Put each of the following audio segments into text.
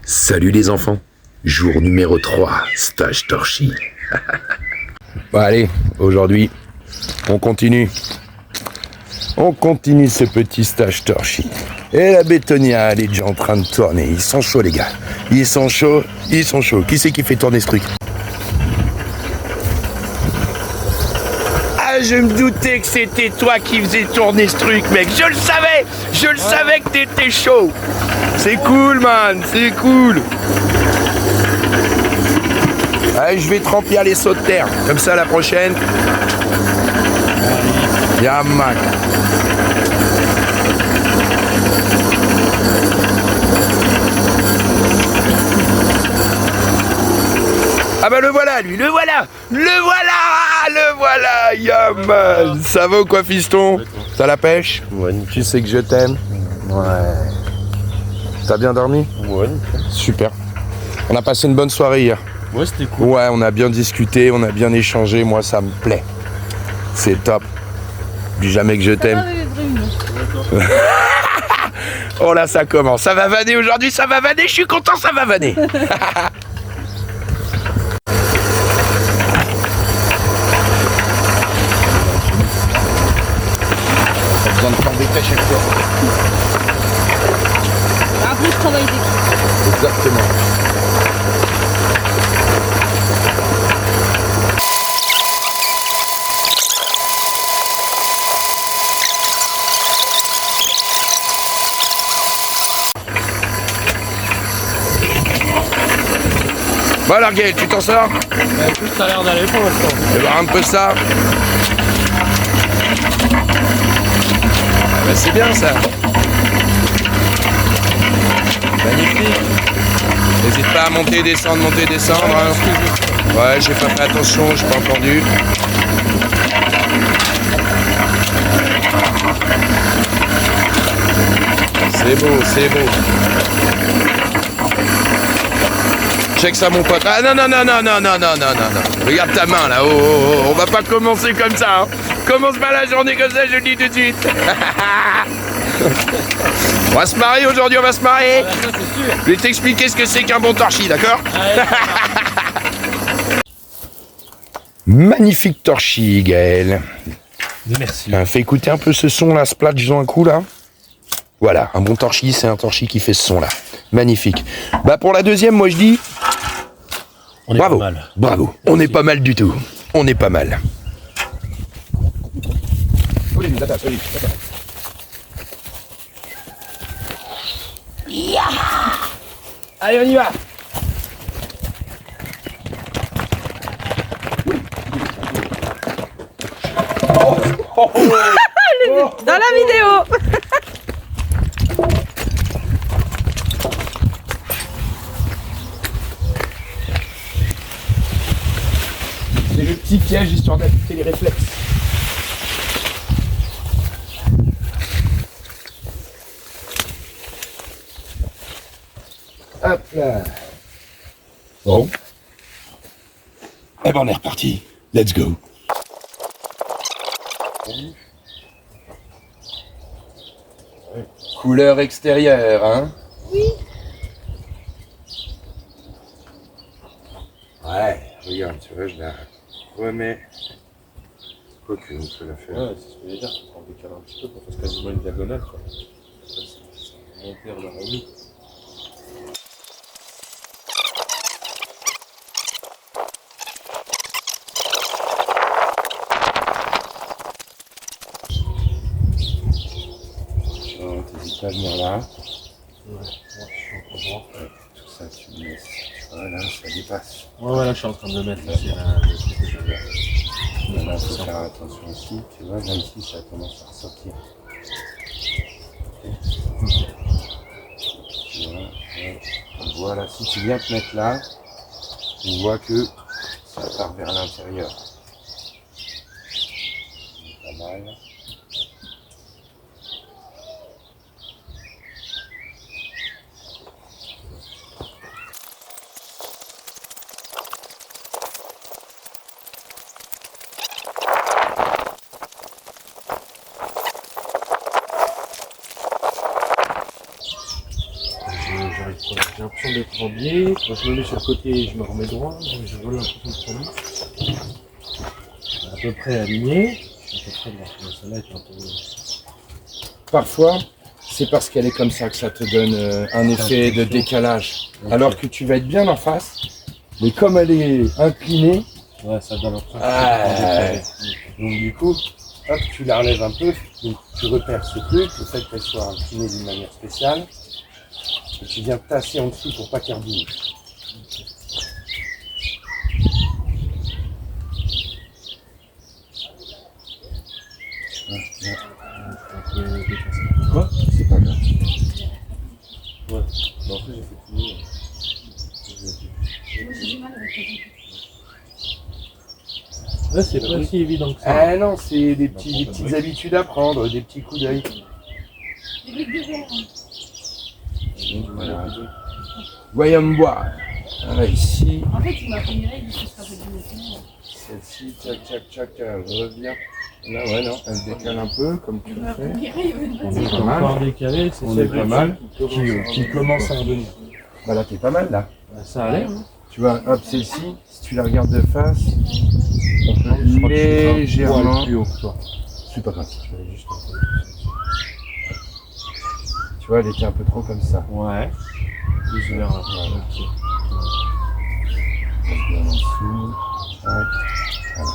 Salut les enfants, jour numéro 3, stage torchis. Bon allez, aujourd'hui, on continue. On continue ce petit stage torchis. Et la bétonnière, elle est déjà en train de tourner. Ils sont chauds les gars. Ils sont chauds, ils sont chauds. Qui c'est qui fait tourner ce truc? Ah, je me doutais que c'était toi qui faisais tourner ce truc, mec. Je le savais que t'étais chaud. C'est cool, man, c'est cool. Allez, je vais te remplir les sauts de terre. Comme ça, la prochaine. Yeah, man. Ah bah le voilà, lui, le voilà, yeah man. Ça va ou quoi, fiston? T'as la pêche? Ouais. Tu sais que je t'aime? Ouais. T'as bien dormi? Ouais. Super. On a passé une bonne soirée hier. Ouais, c'était cool. Ouais, on a bien discuté, on a bien échangé, moi ça me plaît. C'est top. Dis jamais que je t'aime. Oh là, ça commence. Ça va vanner aujourd'hui, ça va vanner, je suis content, ça va vanner. T'as besoin de t'embêter à chaque fois. Après, je travaille d'équipe. Exactement. Bon alors Gaël, tu t'en sors? Écoute, ça a l'air d'aller pour l'instant. Je vais voir un peu ça. Ah bah c'est bien ça. Magnifique. N'hésite pas à monter, descendre, hein. Ouais, j'ai pas fait attention, j'ai pas entendu. C'est beau, c'est beau. Check ça mon pote. Ah non. Regarde ta main là. Oh. On va pas commencer comme ça. Hein. Commence pas la journée comme ça, je le dis tout de suite. On va se marier aujourd'hui, on va se marier. Ah, ça, c'est sûr. Je vais t'expliquer ce que c'est qu'un bon torchis, d'accord? Magnifique torchis, Gaël. Merci. Fais écouter un peu ce son là, splash dans un coup là. Voilà, un bon torchis, c'est un torchis qui fait ce son là. Magnifique. Bah pour la deuxième, moi je dis... On est bravo, pas mal. bravo. On n'est pas mal du tout. On n'est pas mal. Allez, on y va. Dans la vidéo. C'est le petit piège histoire d'affûter les réflexes. Hop là. Bon. Eh ben on est reparti. Let's go. Couleur extérieure, hein? Oui. Ouais, regarde, tu vois, je la remets. Quoique, on peut la faire. Ouais, c'est ce que je veux dire. On décale un petit peu pour faire quasiment une diagonale, quoi. Ça monter le remis. T'hésites pas à venir là. Ouais, moi je suis encore droit. Tout ça, tu me laisses. Tu vois, là, ça dépasse. Ouais, là je suis en train de le mettre. Là, c'est le truc que je veux faire. Là, faut faire attention aussi. Tu vois, là, ici, ça commence à ressortir. Tu vois, ouais. Voilà, si tu viens te mettre là, on voit que ça part vers l'intérieur. Pas mal. J'arrive pas. J'ai l'impression d'être en biais. Quand je me mets sur le côté, je me remets droit. J'ai vraiment l'impression de prendre à peu près aligné. Je suis à peu près de voir comment celle-là est un peu... Parfois, c'est parce qu'elle est comme ça que ça te donne un effet de décalage. Okay. Alors que tu vas être bien en face, mais comme elle est inclinée, Ouais, ça donne l'impression que ouais. Donc du coup, hop, tu la relèves un peu, donc tu repères ce truc, le fait qu'elle soit inclinée d'une manière spéciale, et tu viens tasser en dessous pour pas qu'elle bouge. Quoi? C'est pas grave. Ouais, mais en fait j'ai fait tout mieux. Ouais, c'est pas si évident que ça. Ah non, c'est des petites habitudes à prendre, des petits coups d'œil. Des briques de verre. Voilà. Voyons voir. Voilà, ici. En fait, il m'a fait une règle, ce sera pas du métier. Celle-ci, tchac, elle revient. Là, ouais, non, elle décale un peu, comme tu l'as fait. On est encore décalé, c'est On est pas mal. qui commence à revenir. Bah là, t'es pas mal, là. Ça allait. Tu vois, hop, celle-ci, si tu la regardes de face, Je crois que c'est un légèrement poil plus haut que toi. C'est pas grave. Je vais juste un peu. Tu vois, elle était un peu trop comme ça. Ouais. Plus vers Voilà. ok. Bien en dessous. Ouais. Voilà.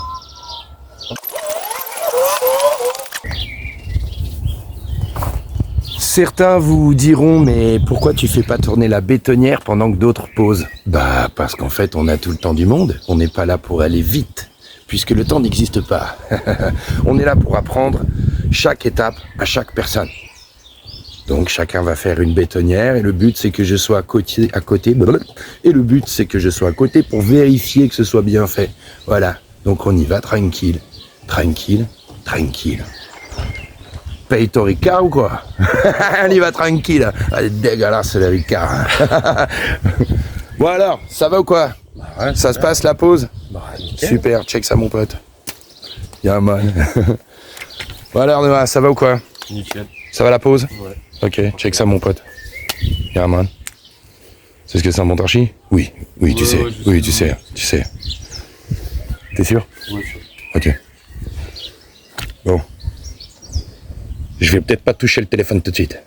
Certains vous diront, mais pourquoi tu fais pas tourner la bétonnière pendant que d'autres posent? Bah, parce qu'en fait, on a tout le temps du monde. On n'est pas là pour aller vite, puisque le temps n'existe pas. On est là pour apprendre chaque étape à chaque personne. Donc chacun va faire une bétonnière et le but c'est que je sois à côté, et le but c'est que je sois à côté pour vérifier que ce soit bien fait. Voilà, donc on y va tranquille, tranquille, tranquille. Paye ton Ricard ou quoi? On y va tranquille, elle est dégueulasse la Ricard. Bon alors, ça va ou quoi? Ouais, Ça se passe la pause? Bah, nickel. Super, check ça mon pote. Y'a man. Bon alors Noah, ça va ou quoi? Nickel. Ça va la pause? Ouais. Ok, check ça mon pote. Y'a man. C'est ce que c'est un montarchi? Oui, oui, tu Ouais, sais. ouais, je Oui, sais. tu sais. T'es sûr? Ouais, sûr. Ok. Bon. Je vais peut-être pas toucher le téléphone tout de suite.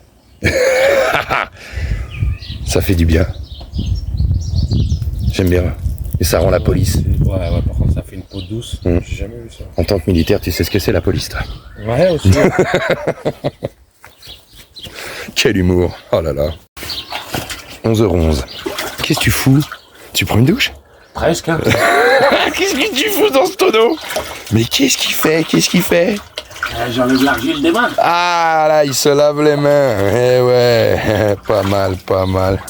Ça fait du bien. J'aime bien. Et ça rend la police. Ouais, par contre, ça fait une peau douce. J'ai jamais vu ça. En tant que militaire, tu sais ce que c'est la police, toi. Ouais, aussi. Quel humour. Oh là là. 11h11. Qu'est-ce que tu fous? Tu prends une douche? Presque, hein. Qu'est-ce que tu fous dans ce tonneau? Mais qu'est-ce qu'il fait? Qu'est-ce qu'il fait? J'enlève l'argile des mains. Ah là, il se lave les mains. Eh ouais, pas mal, pas mal.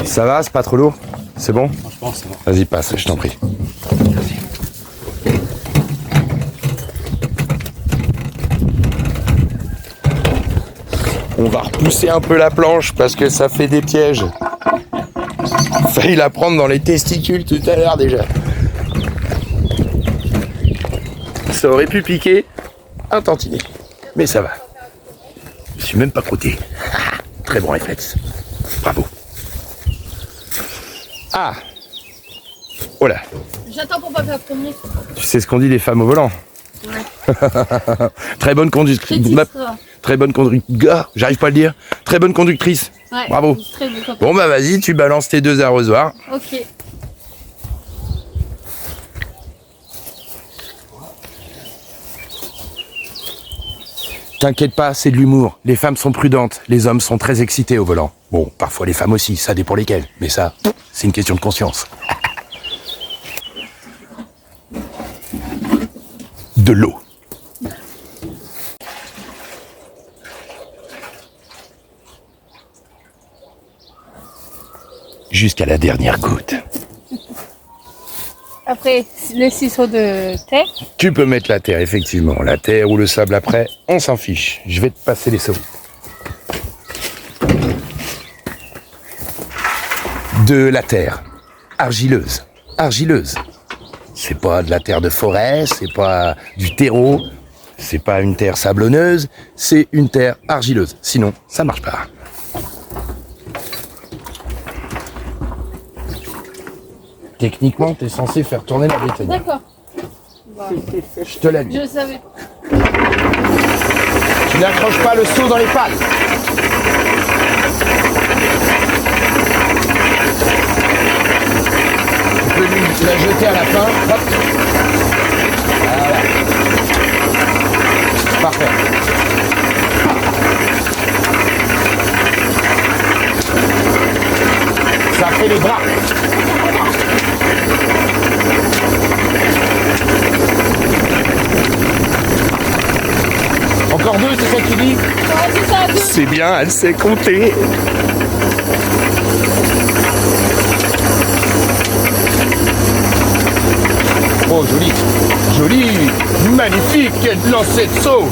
Ça va, c'est pas trop lourd? C'est bon? Je pense, c'est bon. Vas-y, passe, je t'en prie. On va repousser un peu la planche parce que ça fait des pièges. Failli la prendre dans les testicules tout à l'heure déjà. Ça aurait pu piquer un tantinet, mais ça va. Je suis même pas crotté. Très bon réflexe. Bravo. Ah. Oh là. J'attends pour pas faire premier. Tu sais ce qu'on dit des femmes au volant? Ouais. Très bonne conductrice. Très bonne conductrice. J'arrive pas à le dire. Très bonne conductrice. Ouais, Bravo. très bon copain. Bon bah vas-y, tu balances tes 2 arrosoirs. Ok. T'inquiète pas, c'est de l'humour. Les femmes sont prudentes, les hommes sont très excités au volant. Bon, parfois les femmes aussi, ça dépend lesquelles. Mais ça, c'est une question de conscience. De l'eau. Jusqu'à la dernière goutte. Après, les ciseaux de terre. Tu peux mettre la terre, effectivement. La terre ou le sable après, on s'en fiche. Je vais te passer les seaux. De la terre. Argileuse. Argileuse. C'est pas de la terre de forêt, c'est pas du terreau, c'est pas une terre sablonneuse, c'est une terre argileuse. Sinon, ça marche pas. Techniquement, t'es censé faire tourner la bétonnière. D'accord. Bah, Je te l'ai dit. je savais pas. Tu n'accroches pas le seau dans les pattes. Tu peux lui la jeter à la fin. Hop. Voilà. Parfait. Ça fait les bras. Encore deux, c'est ça que tu dis? Ouais, c'est ça. Deux. C'est bien, elle sait compter. Oh, joli. Joli. Magnifique. Quel lancer de saut.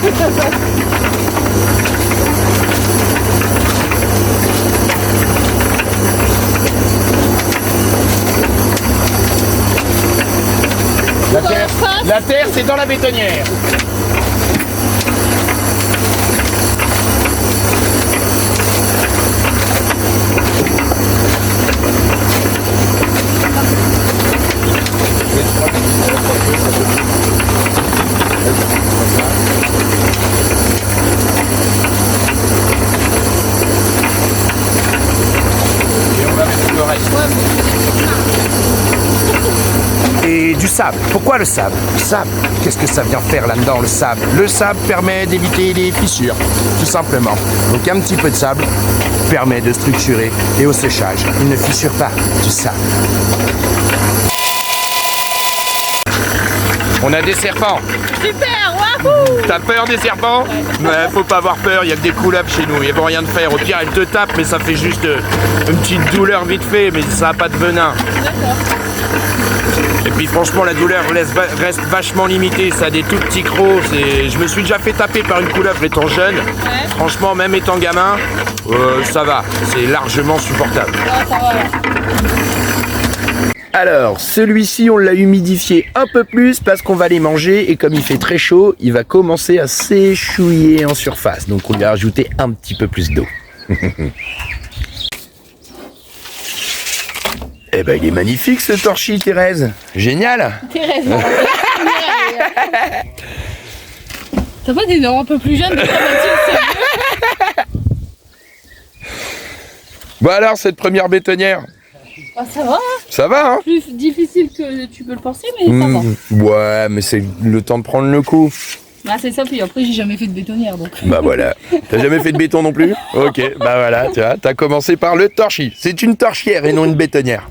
La terre, c'est dans la bétonnière. Et on va mettre le reste. Et du sable. Pourquoi le sable? Le sable, qu'est-ce que ça vient faire là-dedans, le sable? Le sable permet d'éviter les fissures, tout simplement. Donc un petit peu de sable permet de structurer et au séchage, il ne fissure pas du sable. On a des serpents. Super, wahou! T'as peur des serpents? Ouais, faut pas avoir peur, il y a que des couleuvres chez nous, ils vont rien te faire. Au pire, elles te tapent, mais ça fait juste une petite douleur vite fait, mais ça a pas de venin. D'accord. Et puis franchement, la douleur reste vachement limitée, ça a des tout petits crocs. Je me suis déjà fait taper par une couleuvre étant jeune. Ouais. Franchement, même étant gamin, ça va, c'est largement supportable. Ah, ça va. Alors, celui-ci, on l'a humidifié un peu plus parce qu'on va les manger et comme il fait très chaud, il va commencer à s'échouiller en surface. Donc on lui a rajouté un petit peu plus d'eau. Eh ben, il est magnifique ce torchis, Thérèse. Génial. Thérèse, non. T'as pas des dents un peu plus jeunes de Bon alors, cette première bétonnière, Ah, ça va, hein. ça va, hein? Plus difficile que tu peux le penser, mais ça va. Ouais, mais c'est le temps de prendre le coup. Ah, c'est ça, puis après j'ai jamais fait de bétonnière donc. Bah voilà. T'as jamais fait de béton non plus? Ok, bah voilà, tu vois, t'as commencé par le torchis. C'est une torchière et non une bétonnière.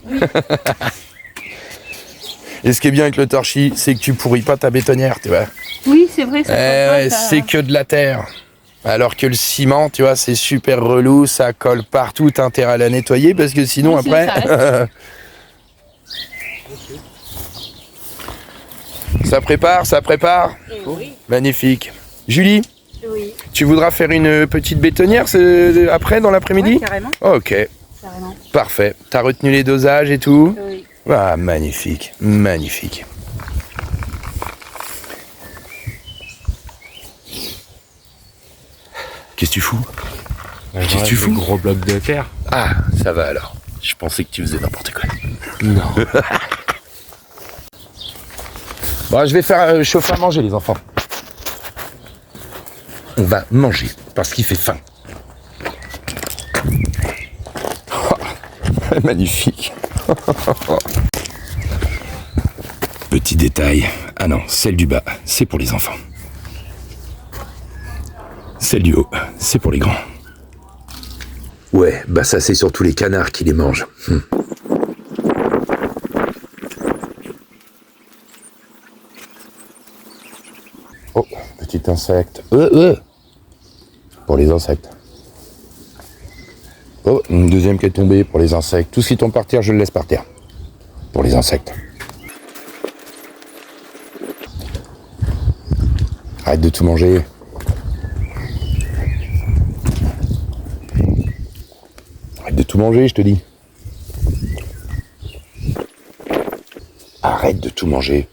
Et ce qui est bien avec le torchis, c'est que tu pourris pas ta bétonnière, tu vois. Oui, c'est vrai, ça Ouais, c'est que de la terre. Alors que le ciment, tu vois, c'est super relou, ça colle partout, t'as intérêt à la nettoyer parce que sinon Oui, après... ça Ça prépare, ça prépare. Oui. Magnifique. Julie, Oui, tu voudras faire une petite bétonnière après, dans l'après-midi? carrément. Ok, Carrément. parfait. T'as retenu les dosages et tout? Oui. Ah, magnifique, magnifique. Qu'est-ce que tu fous? Qu'est-ce que tu fous? Gros bloc de terre. Ah, ça va alors. Je pensais que tu faisais n'importe quoi. Non. Bon, je vais faire chauffer à manger, les enfants. On va manger parce qu'il fait faim. Oh, magnifique. Petit détail. Ah non, celle du bas, c'est pour les enfants. Celle du haut, c'est pour les grands. Ouais, bah ça c'est surtout les canards qui les mangent. Oh, petit insecte. Pour les insectes. Oh, une deuxième qui est tombée pour les insectes. Tout ce qui tombe par terre, je le laisse par terre. Pour les insectes. Arrête de tout manger. Arrête de tout manger, je te dis. Arrête de tout manger.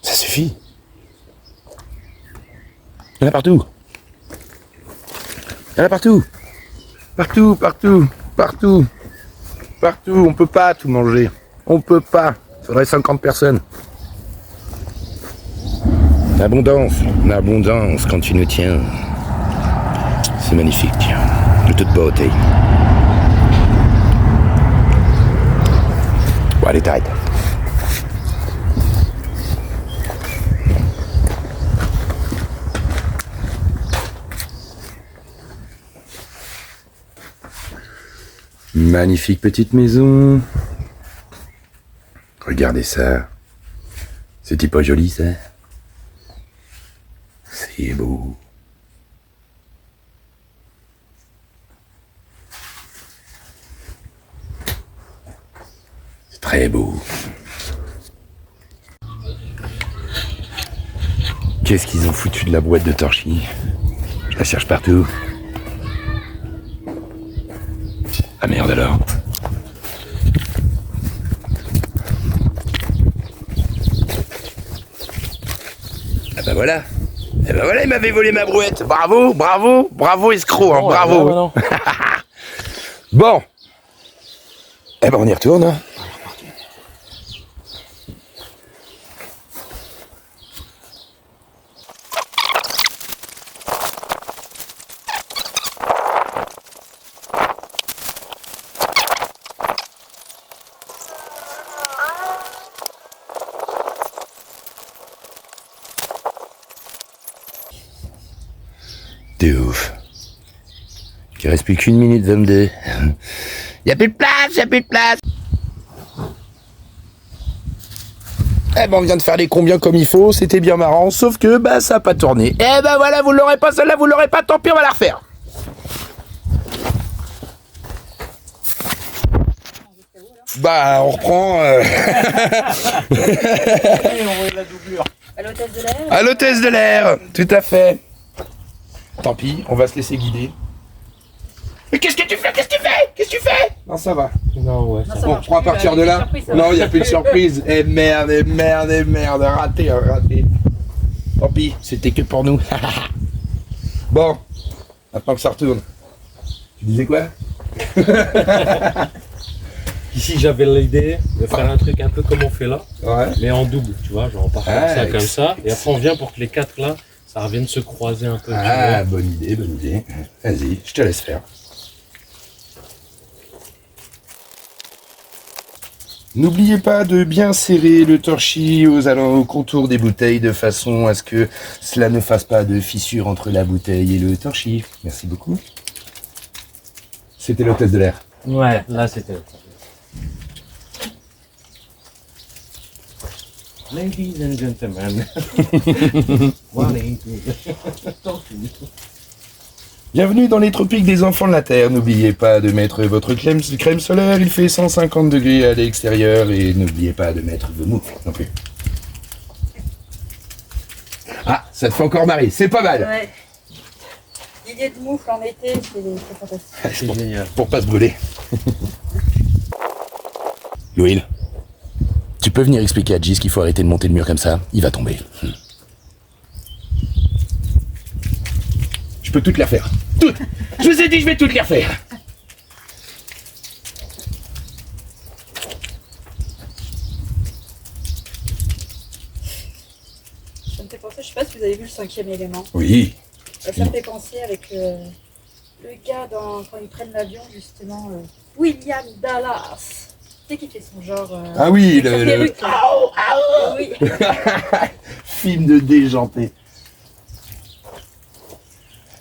Ça suffit. Il y en a partout. Il y en a partout. Partout, partout, partout. Partout, on peut pas tout manger. On peut pas. Il faudrait 50 personnes. Abondance quand tu nous tiens. C'est magnifique. De toute beauté. Bon, allez, t'arrêtes. Magnifique petite maison. Regardez ça. C'est pas joli, ça? C'est beau. C'est très beau. Qu'est-ce qu'ils ont foutu de la boîte de Torchy? Je la cherche partout. Ah merde alors. Ah bah voilà. Eh ben voilà, il m'avait volé ma brouette. Bravo, bravo, bravo escroc, hein, bravo. Bon. Eh ben on y retourne. Hein. De ouf. Il reste plus qu'1 minute 22. Y'a plus de place, y'a plus de place. Eh ben on vient de faire les combien comme il faut, c'était bien marrant, sauf que bah ça a pas tourné. Eh ben voilà, vous l'aurez pas celle-là, vous l'aurez pas, tant pis on va la refaire. Bah on reprend. À l'hôtesse de l'air. À l'hôtesse de l'air, tout à fait. Tant pis, on va se laisser guider. Mais qu'est-ce que tu fais? Qu'est-ce que tu fais? Qu'est-ce que tu fais? Non, ça va. Non, ouais. Bon, on prend à partir de là. Non, il n'y a plus de surprise. Eh merde, raté, raté. Tant pis, c'était que pour nous. Bon, maintenant que ça retourne. Tu disais quoi? Ici, j'avais l'idée de faire un truc un peu comme on fait là, Ouais. mais en double, tu vois, genre on part comme ça, et après on vient pour que les quatre là, ça revienne se croiser un peu. Ah, bonne idée, bonne idée. Vas-y, je te laisse faire. N'oubliez pas de bien serrer le torchis aux contours des bouteilles de façon à ce que cela ne fasse pas de fissure entre la bouteille et le torchis. Merci beaucoup. C'était l'hôtesse de l'air. Ouais, là c'était. Ladies and gentlemen. Bienvenue dans les tropiques des enfants de la Terre. N'oubliez pas de mettre votre crème solaire. Il fait 150 degrés à l'extérieur. Et n'oubliez pas de mettre vos moufles non plus. Ah, ça te fait encore marrer. C'est pas mal. Ouais. L'idée de moufle en été, c'est fantastique. C'est génial. Pour pas se brûler. Will, tu peux venir expliquer à Gis qu'il faut arrêter de monter le mur comme ça? Il va tomber. Je peux toutes les refaire. Toutes. Je vous ai dit, je vais toutes les refaire. Ça me fait penser, je sais pas si vous avez vu le 5e élément. Oui. Ça me fait penser avec le gars quand ils prennent l'avion, justement, William Dallas. Tu sais qui fait son genre. Ah oui, sa perruque, là. Oui. Film de déjanté.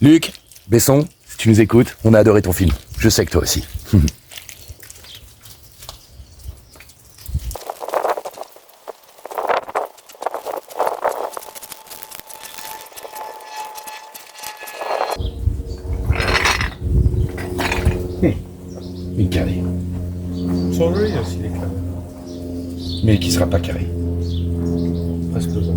Luc, Besson, si tu nous écoutes, on a adoré ton film. Je sais que toi aussi. Une carré. Sur lui aussi les câbles. Mais qui sera pas carré. Presque ça.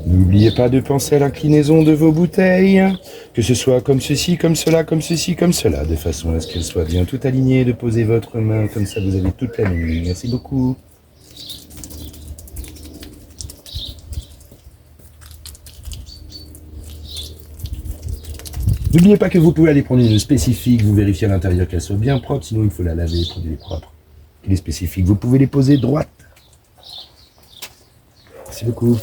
N'oubliez pas de penser à l'inclinaison de vos bouteilles, que ce soit comme ceci, comme cela, comme ceci, comme cela, de façon à ce qu'elles soient bien toutes alignées, de poser votre main, comme ça vous avez toute la même ligne. Merci beaucoup. N'oubliez pas que vous pouvez aller prendre une spécifique, vous vérifiez à l'intérieur qu'elle soit bien propre, sinon il faut la laver, prenez les propres. Et les spécifiques, vous pouvez les poser droite. Merci beaucoup.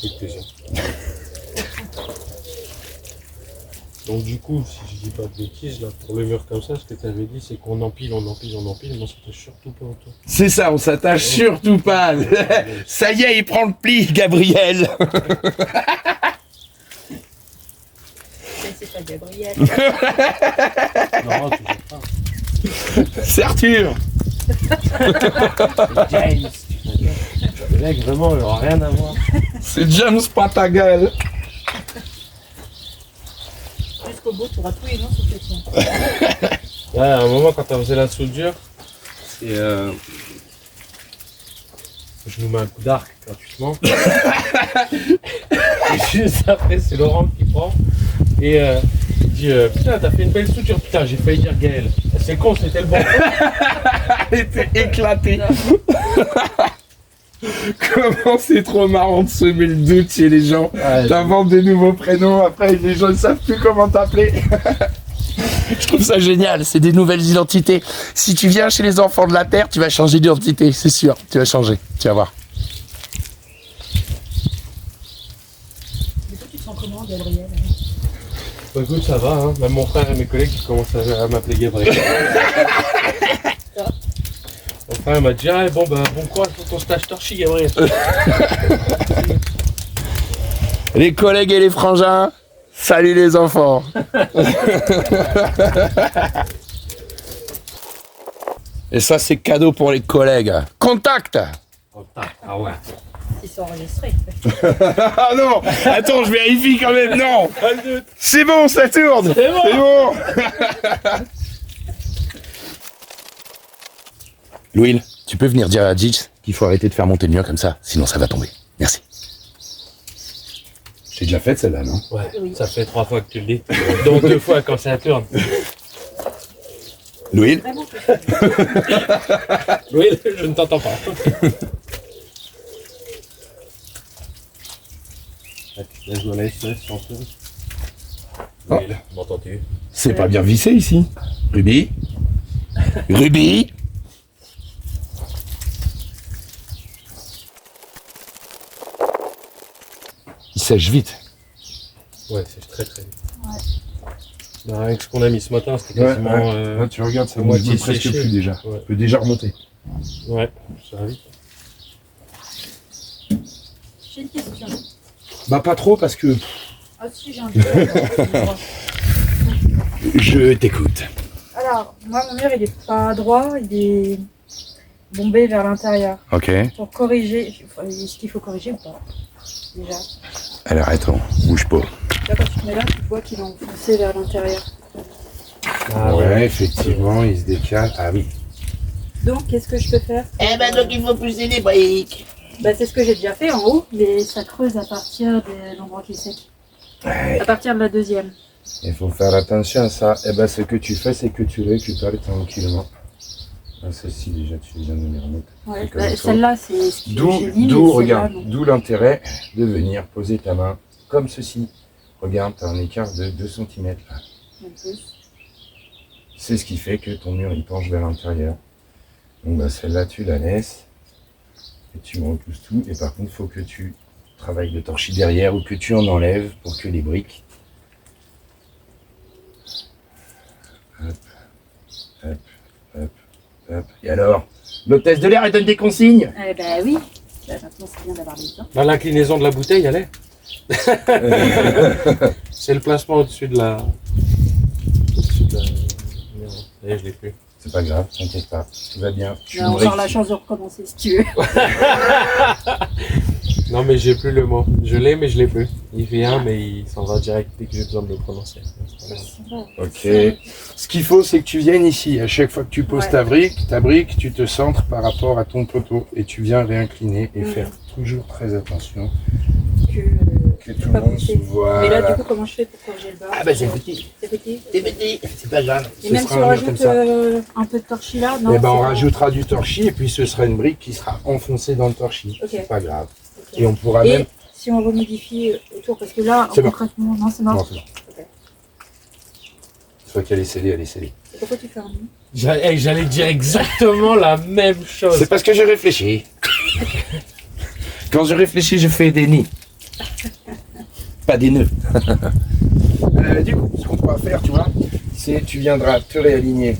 Avec plaisir. Donc du coup, si je dis pas de bêtises, là, pour le mur comme ça, ce que tu avais dit, c'est qu'on empile, on empile, on empile, mais on s'attache surtout pas autour. C'est ça, on s'attache surtout pas. Ça y est, il prend le pli, Gabriel. C'est pas Gabriel. Non, toujours pas. C'est Arthur. James. Le mec, vraiment, il n'aura rien à voir. C'est James Patagal. Jusqu'au bout, tu auras tout et non sous le tien. Ouais, à un moment, quand on faisait la soudure, c'est... Je nous mets un coup d'arc gratuitement. Et juste après, c'est Laurent qui prend. Et il dit putain, t'as fait une belle soudure. Putain, j'ai failli dire Gaël. C'est con, c'était le bon. Elle était éclatée. Comment c'est trop marrant de semer le doute chez les gens. T'inventes des nouveaux prénoms, après les gens ne savent plus comment t'appeler. Je trouve ça génial, c'est des nouvelles identités. Si tu viens chez les enfants de la Terre, tu vas changer d'identité, c'est sûr. Tu vas changer, tu vas voir. Mais toi, tu te sens comment, Gabriel? Bah écoute, ça va, hein. Même mon frère et mes collègues qui commencent à m'appeler Gabriel. Mon frère m'a dit, ah bon bah bon courage pour ton stage torchi, Gabriel. Les collègues et les frangins, salut les enfants. Et ça c'est cadeau pour les collègues. Contact. Ah ouais. Ils sont enregistrés. Ah non, attends, je vérifie quand même, non. C'est bon, ça tourne. C'est bon. C'est bon. Louis, tu peux venir dire à Jitch qu'il faut arrêter de faire monter le mur comme ça, sinon ça va tomber. Merci. J'ai déjà fait celle-là, non? Ouais, Oui. ça fait 3 fois que tu le dis. Donc 2 fois quand ça tourne. Louis? Vraiment, Oui, je ne t'entends pas. Là, je me laisse, si on tourne. Oh. Oui, là, m'entends-tu? C'est pas bien vissé ici. Ruby? Ruby? Il sèche vite. Ouais, c'est très très vite. Ouais. Bah, rien que ce qu'on a mis ce matin, c'était quasiment... Là, tu regardes, ça moitié ne presque séché. plus déjà. Ouais. Ça peut déjà remonter. Ouais, ça va vite. j'ai une question. Bah pas trop parce que Ah si, j'ai un peu. je t'écoute. Alors, moi, mon mur, il est pas droit, il est bombé vers l'intérieur. Ok. Pour corriger, est-ce qu'il faut corriger ou pas? Déjà. Alors attends, bouge pas. Là, quand tu te mets là, tu vois qu'il est enfoncé vers l'intérieur. Ah ouais, effectivement, il se décale. Ah oui. Donc, qu'est-ce que je peux faire? donc il faut pousser des briques. Bah, c'est ce que j'ai déjà fait en haut, mais ça creuse à partir de l'endroit qui est sec. Ouais. À partir de la deuxième. Il faut faire attention à ça. Et ben ce que tu fais, c'est que tu récupères tranquillement. Ah, celle-ci déjà, tu viens de me remettre. Ouais, comme bah, il faut. celle-là, c'est ce qui D'où, est génie, d'où, mais regarde, celle-là, non. d'où l'intérêt de venir poser ta main comme ceci. Regarde, tu as un écart de 2 cm là. En plus. C'est ce qui fait que ton mur il penche vers l'intérieur. Donc bah, celle-là, tu la laisses. Et tu me repousses tout. Et par contre, il faut que tu travailles le torchis derrière ou que tu en enlèves pour que les briques. Hop, hop, hop, hop. Et alors, l'hôtesse de l'air, elle donne des consignes. Eh ben oui. Bah, maintenant, c'est bien d'avoir les temps. Là, l'inclinaison de la bouteille, elle est. C'est le placement au-dessus de la... Au-dessus de la... Merde, ça y est, je l'ai plus. C'est pas grave, t'inquiète pas. Tout va bien. Tu On me aura la rectifies. chance de recommencer si tu veux. Non, mais j'ai plus le mot. Je l'ai, mais je l'ai plus. Il vient, mais il s'en va direct dès que j'ai besoin de le prononcer. Ok. Ce qu'il faut, c'est que tu viennes ici. À chaque fois que tu poses Ouais. ta brique, tu te centres par rapport à ton poteau et tu viens réincliner et Mhm. faire toujours très attention Que que tout pas le monde pousser. se voit. Mais là, du coup, comment je fais pour corriger le bas? Ah bah c'est petit, C'est petit. c'est petit, c'est pas grave. Et Ce même sera si on un mur rajoute comme ça. un peu de torchis là, non? Eh ben, on c'est pas- rajoutera du torchis et puis ce sera une brique qui sera enfoncée dans le torchis. Ok. C'est pas grave. Ok. Et on pourra Et même. si on remodifie autour, parce que là, C'est bon. concrètement, non, c'est mort. Non, c'est bon. Soit qu'elle est scellée, elle est scellée. Et pourquoi tu fais un nid? J'allais dire exactement la même chose. C'est parce que je réfléchis. Quand je réfléchis, je fais des nids. Pas des nœuds. Du coup, ce qu'on pourra faire, tu vois, c'est tu viendras te réaligner.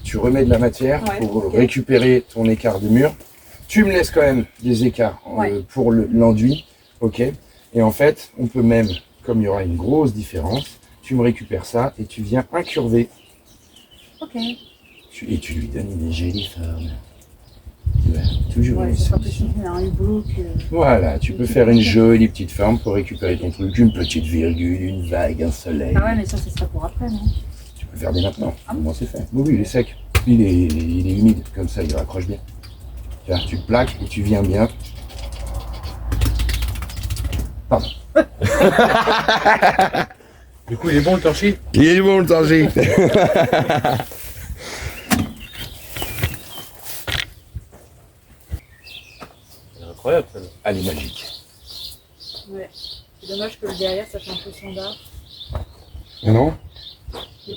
Tu remets de la matière pour récupérer ton écart de mur. Tu me laisses quand même des écarts pour l'enduit. Ok. Et en fait, on peut même, comme il y aura une grosse différence, tu me récupères ça et tu viens incurver. Ok. Et tu lui donnes une jolie forme. Tu vois, toujours une ça sera plus un hibou que... Voilà, tu peux faire une jolie petite forme pour récupérer ton truc, une petite virgule, une vague, un soleil. Ah ouais, mais ça, c'est ça pour après, non? Tu peux le faire dès maintenant. Comment c'est fait? Oui, il est sec. Il est humide, comme ça, il raccroche bien. Tu vois, tu le plaques et tu viens bien. Pardon. Du coup, il est bon le torchis? Il est bon le torchis. C'est incroyable celle-là. Elle est magique. Ouais. C'est dommage que le derrière, ça fait un peu standard. Non?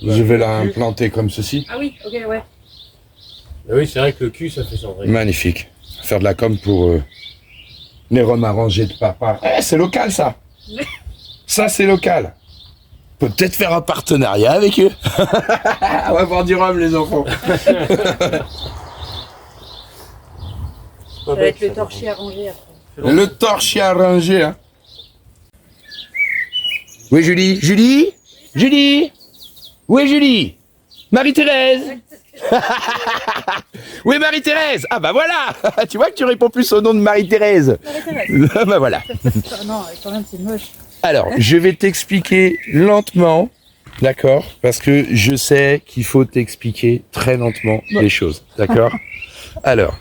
Je vais la implanter comme ceci. Ah oui, ok, ouais. Mais oui, c'est vrai que le cul, ça fait cendré. Magnifique. Faire de la com pour les rhums arrangés de papa. Eh, c'est local ça. Ça, c'est local. On peut peut-être faire un partenariat avec eux. On va boire du rhum, les enfants. Ça va être le torchis arrangé après. Le torchis arrangé, hein. Oui, Julie. Julie? Julie? Où est Julie? Marie-Thérèse? Oui, Marie-Thérèse. Ah bah voilà. Tu vois que tu réponds plus au nom de Marie-Thérèse. Bah voilà. Non, quand même, c'est moche. Alors, je vais t'expliquer lentement, d'accord? Parce que je sais qu'il faut t'expliquer très lentement les choses, d'accord? Alors,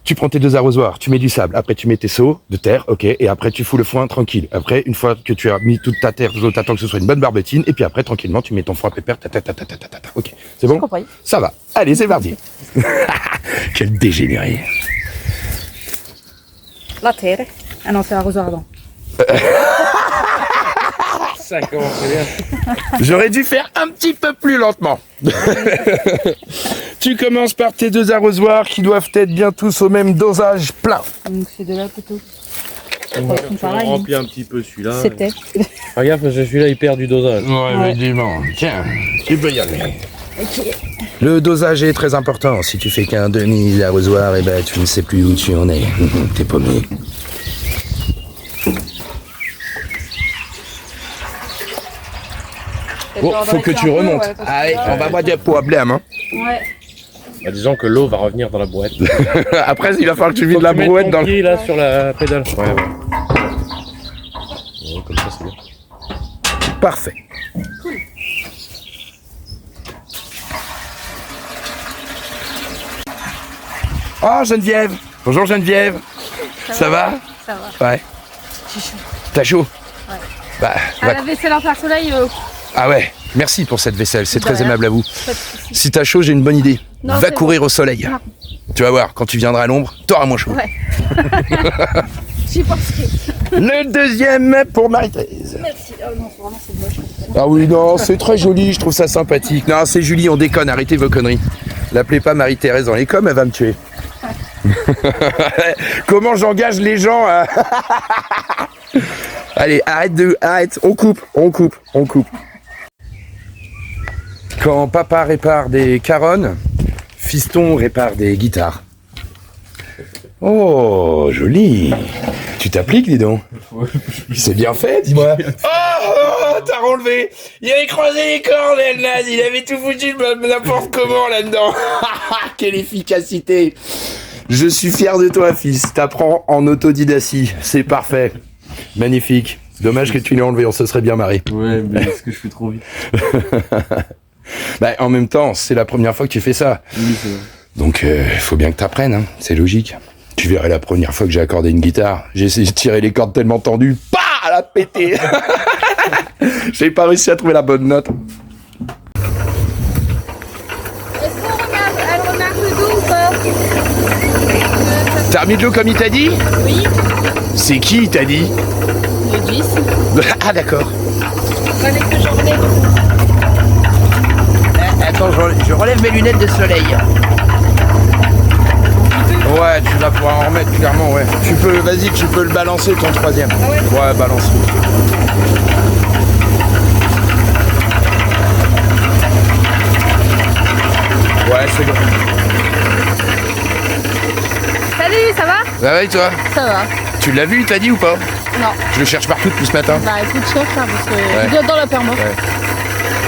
tu prends tes 2 arrosoirs, tu mets du sable, après tu mets tes seaux de terre, ok, et après tu fous le foin tranquille. Après, une fois que tu as mis toute ta terre, tu attends que ce soit une bonne barbetine, et puis après, tranquillement, tu mets ton foin pépère, ok, c'est bon? compris. Ça va. Allez, c'est parti. Quel dégénéré. La terre. Ah non, c'est l'arrosoir avant. Ça commence bien. J'aurais dû faire un petit peu plus lentement. Tu commences par tes 2 arrosoirs qui doivent être bien tous au même dosage plein. Donc c'est de là plutôt. On remplit un petit peu celui-là. C'était. Regarde, parce que celui-là, il perd du dosage. Ouais, évidemment. Tiens, tu peux y aller. Le dosage est très important. Si tu fais qu'un demi-arrosoir, eh ben, tu ne sais plus où tu en es. T'es paumé. Bon, faut que tu remontes. Allez, on va boire des problèmes. Hein. Ouais. Bah, disons que l'eau va revenir dans la brouette. Après, il va falloir que tu vides la brouette dans le... pied là sur la pédale. Ouais. Ouais, comme ça, c'est bien. Parfait. Oh, Geneviève. Bonjour, Geneviève. Ça va? Ça va. Ouais. J'ai chaud. T'as chaud? Ouais. Bah, Ah, la vaisselle en pare-soleil. Ah ouais, merci pour cette vaisselle, c'est De très rien. aimable à vous. Pas de soucis. Si t'as chaud, j'ai une bonne idée. Non, Va c'est courir au soleil. Non. Tu vas voir, quand tu viendras à l'ombre, t'auras moins chaud. Ouais. J'y penserai. Le deuxième pour Marie-Thérèse. Merci. Oh non, vraiment, c'est moche. Ah oui, non, c'est très joli, je trouve ça sympathique. Non, c'est Julie, on déconne, arrêtez vos conneries. L'appelez pas Marie-Thérèse dans les coms, elle va me tuer. Comment j'engage les gens à... Allez, arrête, on coupe. Quand papa répare des caronnes, fiston répare des guitares. Oh, joli. Tu t'appliques, dis donc. C'est bien fait, dis-moi. Oh, t'as relevé. Il avait croisé les cordes, elle naze. Il avait tout foutu n'importe comment là-dedans. Quelle efficacité. Je suis fier de toi, fils. T'apprends en autodidactie. C'est parfait. Magnifique. Dommage que tu l'aies enlevé, on se serait bien marré. Ouais, mais est-ce que je fais trop vite? Bah, en même temps, c'est la première fois que tu fais ça. Oui, c'est vrai. Donc, faut bien que t'apprennes, hein. C'est logique. Tu verrais la première fois que j'ai accordé une guitare, j'ai essayé de tirer les cordes tellement tendues, elle a pété. J'ai pas réussi à trouver la bonne note. Est-ce elle remarque le dos ou pas? T'as remis de l'eau comme il t'a dit? Oui. C'est qui il t'a dit? Le 10. Ah d'accord. Magnifique journée. Attends, je relève mes lunettes de soleil. Ouais, tu vas pouvoir en remettre clairement, ouais. Tu peux, vas-y, tu peux le balancer ton troisième. Ah ouais? Ouais, balance. Ouais, c'est bon. Salut, ça va? Ça va et toi? Ça va. Tu l'as vu, il t'a dit ou pas? Non. Je le cherche partout depuis ce matin. Bah écoute, cherche hein, parce que Ouais. il doit être dans la permo.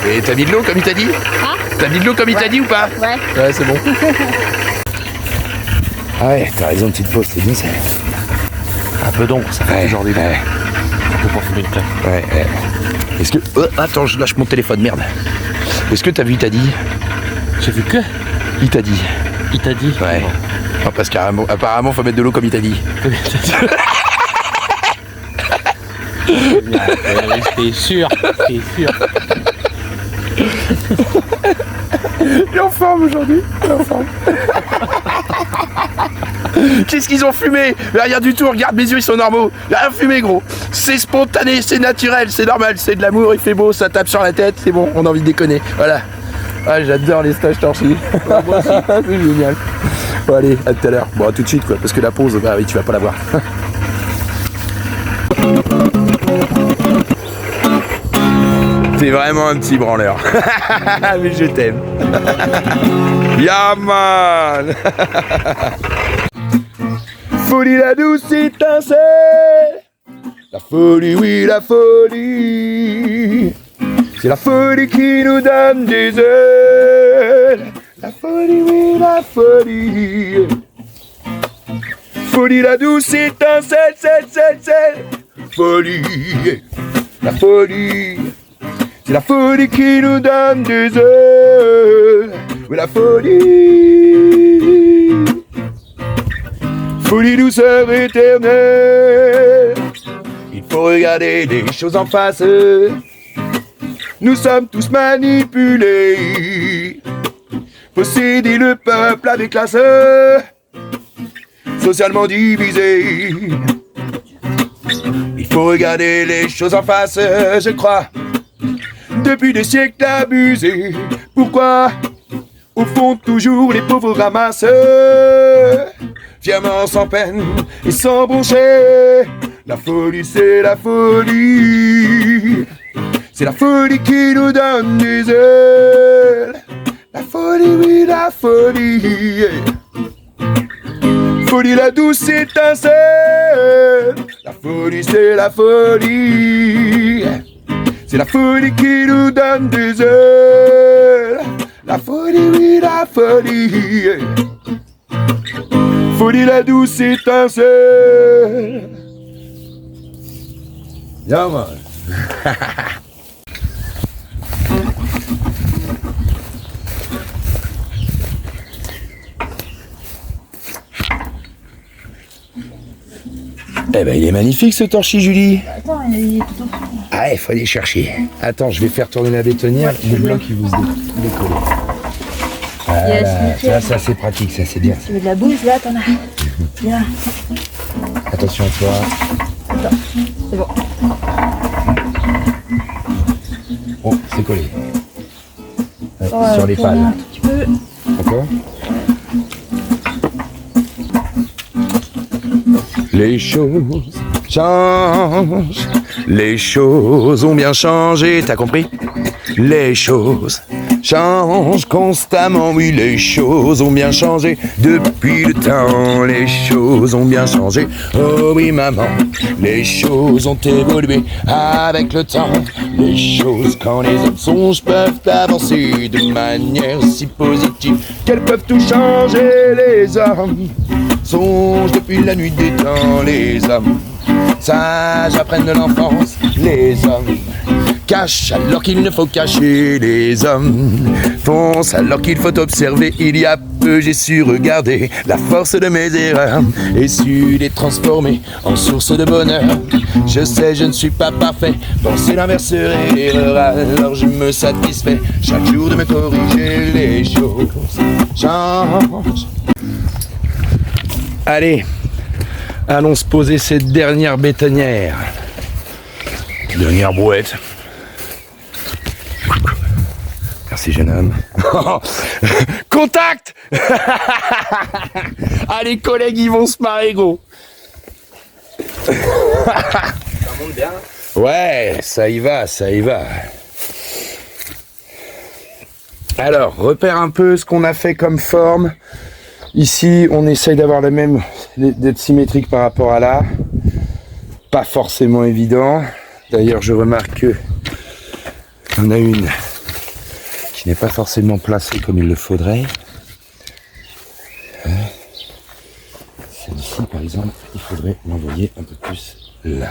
Et t'as mis de l'eau comme il t'a dit? Ah? T'as mis de l'eau comme il t'a dit ou pas? Ouais. Ouais, c'est bon. Ah ouais, t'as raison, petite pause, c'est bien ça. Un peu d'ombre, ça fait toujours du bien. Un peu pour fumer une clope. Ouais. Est-ce que... Oh, attends, je lâche mon téléphone, merde. Est-ce que t'as vu, il t'a dit? J'ai vu que Il t'a dit. il t'a dit. Ouais. Non, parce qu'apparemment, faut mettre de l'eau comme il t'a dit. T'es sûr, t'es sûr. Il est en forme aujourd'hui. Il est en forme. Qu'est-ce qu'ils ont fumé? Rien du tout, regarde, mes yeux ils sont normaux. Il a rien fumé, gros. C'est spontané, c'est naturel, c'est normal, c'est de l'amour, il fait beau, ça tape sur la tête, c'est bon, on a envie de déconner. Voilà. Ah, j'adore les stages torchis. C'est génial. Bon, allez, à tout à l'heure. Bon, à tout de suite, quoi, parce que la pause, bah oui, tu vas pas la voir. T'es vraiment un petit branleur. Mais je t'aime. Yeah, man. Folie la douce étincelle. La folie, oui, la folie. C'est la folie qui nous donne des ailes. La folie, oui, la folie. Folie la douce étincelle, celle. Folie, la folie. C'est la folie qui nous donne des ailes. Oui, la folie. Folie, douceur éternelle. Il faut regarder les choses en face. Nous sommes tous manipulés. Posséder le peuple avec classe. Socialement divisé. Il faut regarder les choses en face, je crois. Depuis des siècles abusés. Pourquoi, au fond, toujours les pauvres ramassent fièrement, sans peine et sans broncher. La folie, c'est la folie. C'est la folie qui nous donne des ailes. La folie, oui, la folie. Folie, la douce étincelle. La folie, c'est la folie. C'est la folie qui nous donne des ailes. La folie, oui, la folie. Folie, la douce étincelle. Yeah, man. Eh ben, il est magnifique ce torchis, Julie. Attends, il est tout au fond. Ah ouais, faut aller chercher. Attends, je vais faire tourner la bétonnière. Ouais, Le bloc, il vous se décolle. Voilà, Yes, nickel. ça c'est pratique, ça c'est bien. Tu veux de la bouse là, t'en as. Viens. Attention à toi. Attends, c'est bon. Oh, c'est collé. Ouais, Ouais, sur les tourne pales. un tout petit peu. D'accord. Les choses changent, les choses ont bien changé, t'as compris? Les choses changent constamment, oui, les choses ont bien changé. Depuis le temps, les choses ont bien changé. Oh oui, maman, les choses ont évolué avec le temps. Les choses, quand les hommes songent, peuvent avancer de manière si positive qu'elles peuvent tout changer. Les hommes songent depuis la nuit des temps, les hommes sages apprennent de l'enfance, les hommes cachent alors qu'il ne faut cacher, les hommes foncent alors qu'il faut observer. Il y a peu j'ai su regarder la force de mes erreurs et su les transformer en source de bonheur. Je sais, je ne suis pas parfait, penser l'inverse serait l'erreur, alors je me satisfais chaque jour de me corriger. Les choses changent. Allez, allons se poser cette dernière bétonnière. Dernière brouette. Merci, jeune homme. Contact. Ah, les collègues, ils vont se marrer, gros. Ça monte bien. Ouais, ça y va, ça y va. Alors, repère un peu ce qu'on a fait comme forme. Ici, on essaye d'avoir la même, d'être symétrique par rapport à là. Pas forcément évident. D'ailleurs, je remarque que on a une qui n'est pas forcément placée comme il le faudrait. Celle-ci, par exemple, il faudrait l'envoyer un peu plus là.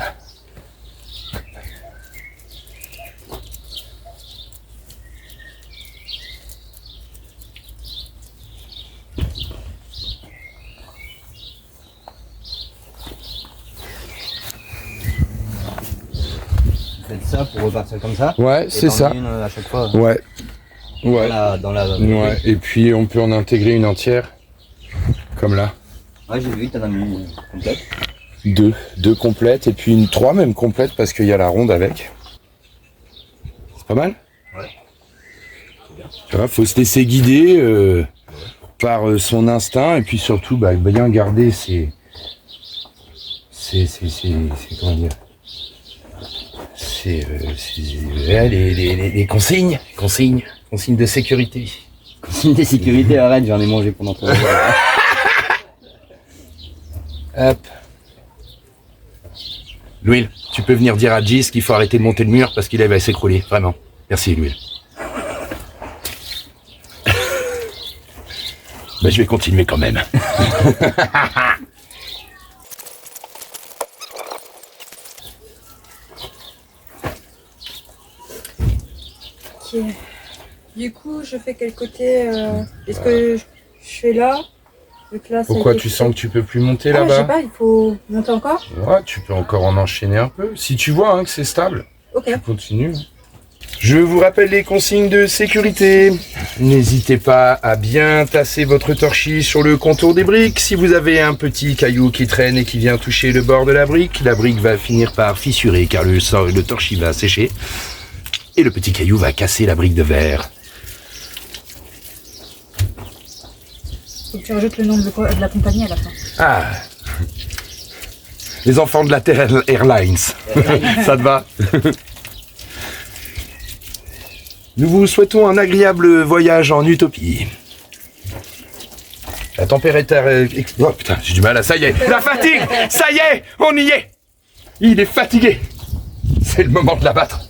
Faites ça pour repartir comme ça. Ouais, c'est ça. Une à chaque fois. Ouais. Ouais. Dans la... Ouais. Et puis on peut en intégrer une entière. Comme là. Ouais, j'ai vu, t'en as mis une complète. Deux complètes et puis une 3 même complète parce qu'il y a la ronde avec. C'est pas mal? Ouais. Tu vois, faut se laisser guider par son instinct et puis surtout bien garder comment dire, les consignes de sécurité. Consigne de sécurité, arrête, j'en ai mangé pendant 3 jours. Hop. Louis, tu peux venir dire à Gis qu'il faut arrêter de monter le mur parce qu'il va s'écrouler, vraiment. Merci Louis. Je vais continuer quand même. Ok. Du coup, je fais quel côté est-ce que je fais là? Là, Pourquoi tu sens que tu peux plus monter je sais là-bas? pas, il faut monter encore? Ouais, tu peux encore en enchaîner un peu. Si tu vois que c'est stable, Ok. tu continues. Je vous rappelle les consignes de sécurité. N'hésitez pas à bien tasser votre torchis sur le contour des briques. Si vous avez un petit caillou qui traîne et qui vient toucher le bord de la brique va finir par fissurer car le torchis va sécher. Et le petit caillou va casser la brique de verre. Faut que tu rajoutes le nom de la compagnie à la fin. Ah, les enfants de la Terre Airlines. Ça te va? Nous vous souhaitons un agréable voyage en utopie. La température... Oh putain, j'ai du mal à... Ça y est, la fatigue. Ça y est, on y est. Il est fatigué. C'est le moment de l'abattre.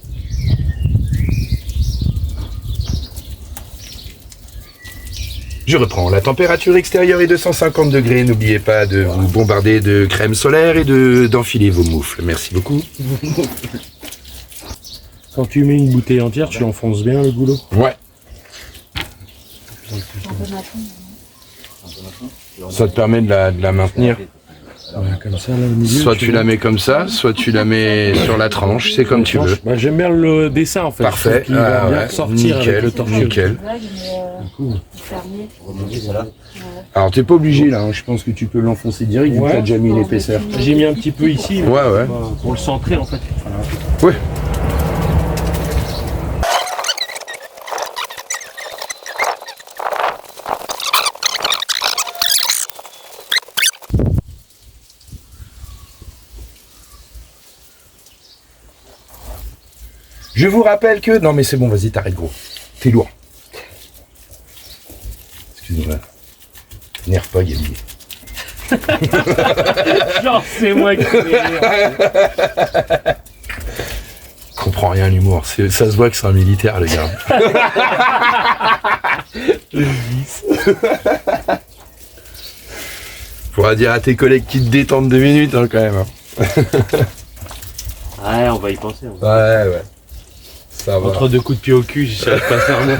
Je reprends. La température extérieure est de 150 degrés. N'oubliez pas de vous bombarder de crème solaire et d'enfiler vos moufles. Merci beaucoup. Quand tu mets une bouteille entière, tu enfonces bien le goulot. Ouais. Ça te permet de la maintenir. Ouais, comme ça, là, au milieu, Soit tu la mets comme ça, soit tu la mets sur la tranche. C'est comme tu veux. J'aime bien le dessin en fait. Parfait. Il va bien sortir avec Nickel. le torchon. Nickel. Fermier. Alors t'es pas obligé là. Je pense que tu peux l'enfoncer direct vu que t'as déjà mis l'épaisseur. J'ai mis un petit peu ici. Ouais, ouais. Pour le centrer en fait. Ouais. Je vous rappelle que... Non mais c'est bon, vas-y, t'arrêtes gros. T'es lourd. Excuse-moi. N'erre pas, Gabi. Genre, c'est moi qui fais rire. Comprends rien à l'humour. Ça se voit que c'est un militaire, le gars. Le vice. Faudra dire à tes collègues qui te détendent 2 minutes, hein, quand même. Hein. Ouais, on va y penser. Ouais. Ça va. Entre 2 coups de pied au cul, j'essaie de pas faire moi.